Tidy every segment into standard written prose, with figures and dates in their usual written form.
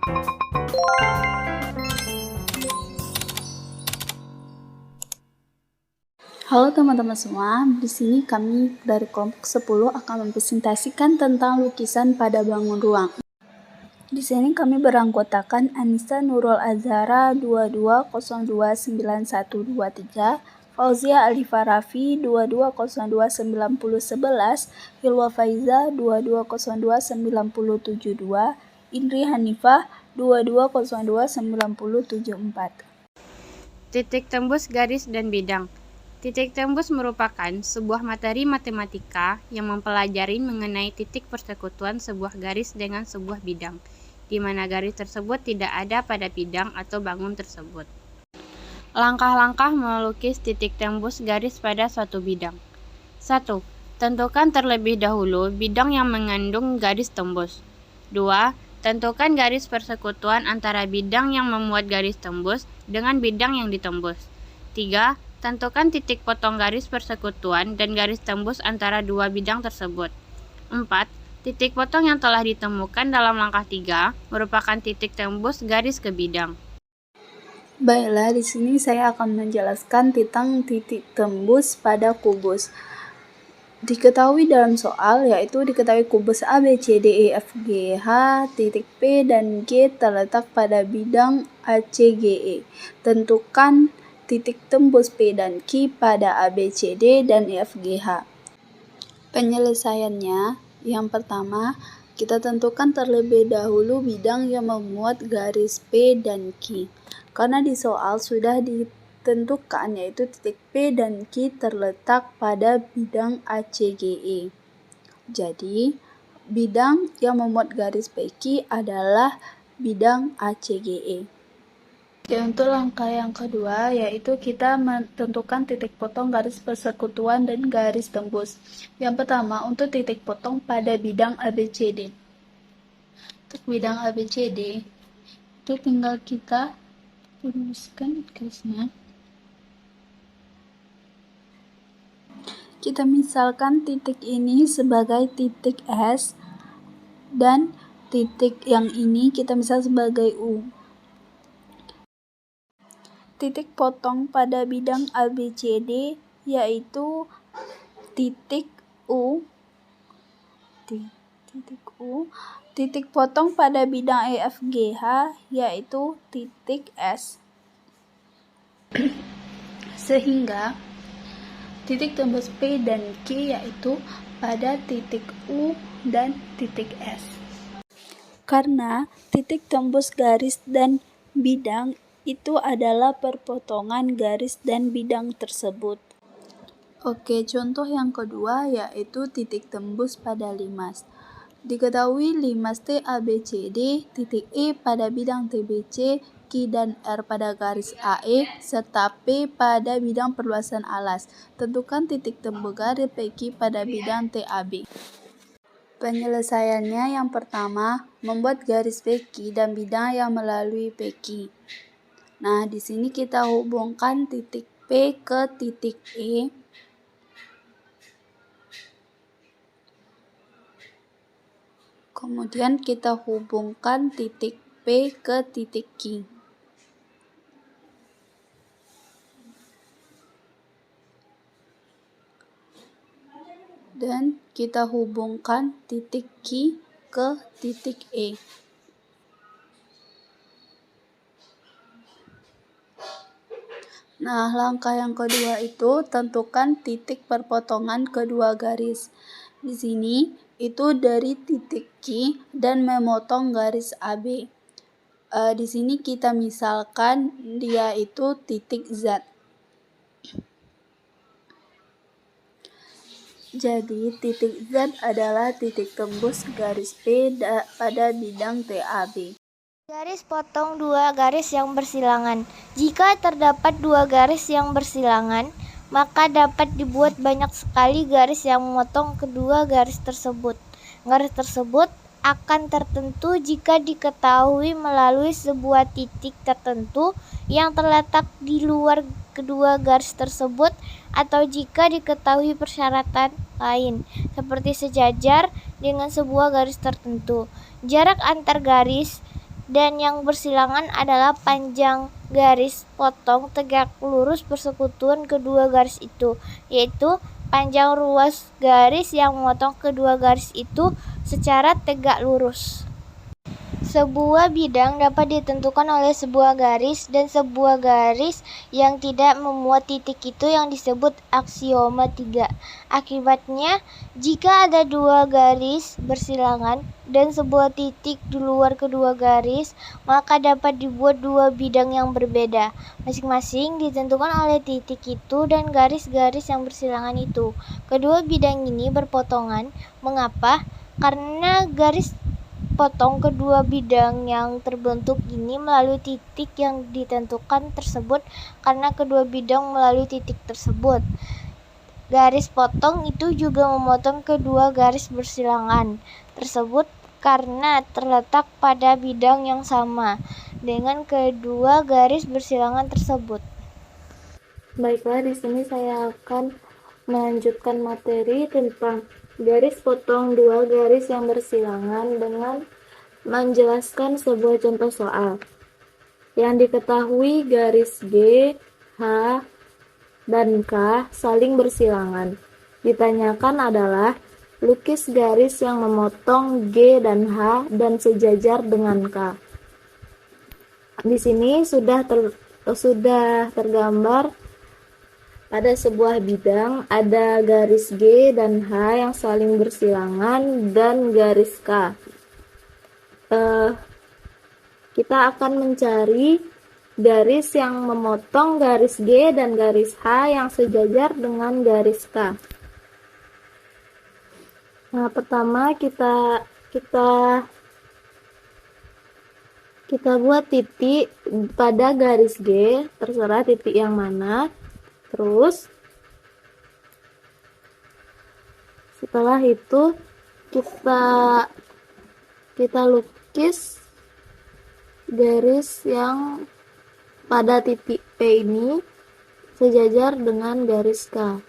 Halo teman-teman semua, di sini kami dari kelompok 10 akan mempresentasikan tentang lukisan pada bangun ruang. Di sini kami beranggotakan Anissa Nurul Azhara 22029123, Fauzia Alifa Raffi 22029011, Hilwa Faiza 22029072, Indri Hanifah 22029074. Titik tembus garis dan bidang. Titik tembus merupakan sebuah materi matematika yang mempelajari mengenai titik persekutuan sebuah garis dengan sebuah bidang, di mana garis tersebut tidak ada pada bidang atau bangun tersebut. Langkah-langkah melukis titik tembus garis pada suatu bidang. 1. Tentukan terlebih dahulu bidang yang mengandung garis tembus. 2. Tentukan garis persekutuan antara bidang yang memuat garis tembus dengan bidang yang ditembus. 3. Tentukan titik potong garis persekutuan dan garis tembus antara dua bidang tersebut. 4. Titik potong yang telah ditemukan dalam langkah 3 merupakan titik tembus garis ke bidang. Baiklah, di sini saya akan menjelaskan tentang titik tembus pada kubus. Diketahui dalam soal, yaitu diketahui kubus A, B, C, D, E, F, G, H, titik P dan G terletak pada bidang A, C, G, E. Tentukan titik tembus P dan Q pada A, B, C, D, dan E, F, G, H. Penyelesaiannya, yang pertama, kita tentukan terlebih dahulu bidang yang memuat garis P dan Q. Karena di soal sudah ditentukan, yaitu titik P dan Q terletak pada bidang A, C, G, E. Jadi, bidang yang memuat garis PQ adalah bidang A, C, G, E. Untuk langkah yang kedua, yaitu kita menentukan titik potong garis persekutuan dan garis tembus. Yang pertama, untuk titik potong pada bidang ABCD. Untuk bidang ABCD, itu tinggal kita rumuskan garisnya. Kita misalkan titik ini sebagai titik S dan titik yang ini kita misal sebagai U. Titik potong pada bidang ABCD yaitu titik U. Titik potong pada bidang EFGH yaitu titik S. Sehingga titik tembus P dan Q yaitu pada titik U dan titik S. Karena titik tembus garis dan bidang itu adalah perpotongan garis dan bidang tersebut. Oke, contoh yang kedua yaitu titik tembus pada limas. Diketahui limas TABCD, titik E pada bidang TBC, Q dan R pada garis AE, serta P pada bidang perluasan alas. Tentukan titik tembus garis PQ pada bidang TAB. Penyelesaiannya yang pertama, membuat garis PQ dan bidang yang melalui PQ. Nah, di sini kita hubungkan titik P ke titik E. Kemudian kita hubungkan titik P ke titik Q. Dan kita hubungkan titik Q ke titik E. Nah, langkah yang kedua itu tentukan titik perpotongan kedua garis. Di sini itu dari titik Q dan memotong garis AB. Di sini kita misalkan dia itu titik Z. Jadi titik Z adalah titik tembus garis P pada bidang TAB. Garis potong dua garis yang bersilangan. Jika terdapat dua garis yang bersilangan, maka dapat dibuat banyak sekali garis yang memotong kedua garis tersebut. Garis tersebut akan tertentu jika diketahui melalui sebuah titik tertentu yang terletak di luar kedua garis tersebut, atau jika diketahui persyaratan lain, seperti sejajar dengan sebuah garis tertentu. Jarak antar garis dan yang bersilangan adalah panjang garis potong tegak lurus persekutuan kedua garis itu, yaitu panjang ruas garis yang memotong kedua garis itu secara tegak lurus. Sebuah bidang dapat ditentukan oleh sebuah garis, dan sebuah garis yang tidak memuat titik itu yang disebut aksioma 3. Akibatnya, jika ada dua garis bersilangan dan sebuah titik di luar kedua garis, maka dapat dibuat dua bidang yang berbeda. Masing-masing ditentukan oleh titik itu dan garis-garis yang bersilangan itu. Kedua bidang ini berpotongan. Mengapa? Karena garis potong kedua bidang yang terbentuk ini melalui titik yang ditentukan tersebut karena kedua bidang melalui titik tersebut. Garis potong itu juga memotong kedua garis bersilangan tersebut karena terletak pada bidang yang sama dengan kedua garis bersilangan tersebut. Baiklah, di sini saya akan melanjutkan materi tentang garis potong dua garis yang bersilangan dengan menjelaskan sebuah contoh soal. Yang diketahui garis G, H, dan K saling bersilangan. Ditanyakan adalah lukis garis yang memotong G dan H dan sejajar dengan K. Di sini sudah tergambar pada sebuah bidang ada garis G dan H yang saling bersilangan dan garis K. Kita akan mencari garis yang memotong garis G dan garis H yang sejajar dengan garis K. Nah, pertama kita buat titik pada garis G, terserah titik yang mana. Terus setelah itu kita lukis garis yang pada titik P ini sejajar dengan garis K.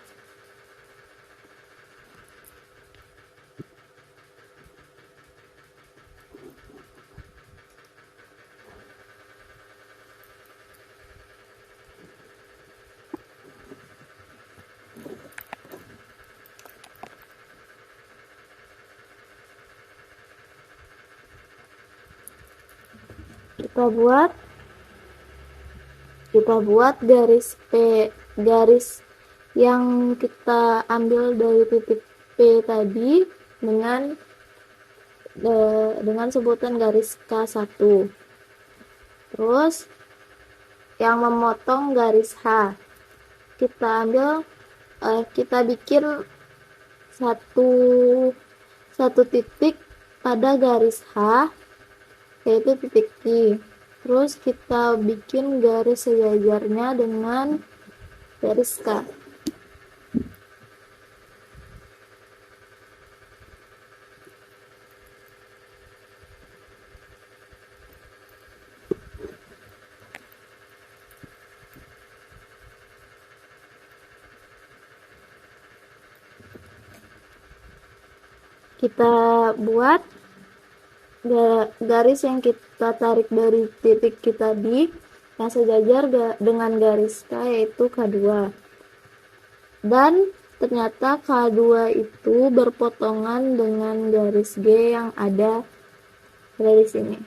Kita buat garis P, garis yang kita ambil dari titik P tadi dengan sebutan garis K1. Terus yang memotong garis H, kita bikin satu titik pada garis H, yaitu titik Q. Terus kita bikin garis sejajarnya dengan garis K. Kita buat garis yang kita tarik dari titik kita tadi yang sejajar dengan garis K, yaitu K2. Dan ternyata K2 itu berpotongan dengan garis G yang ada dari sini.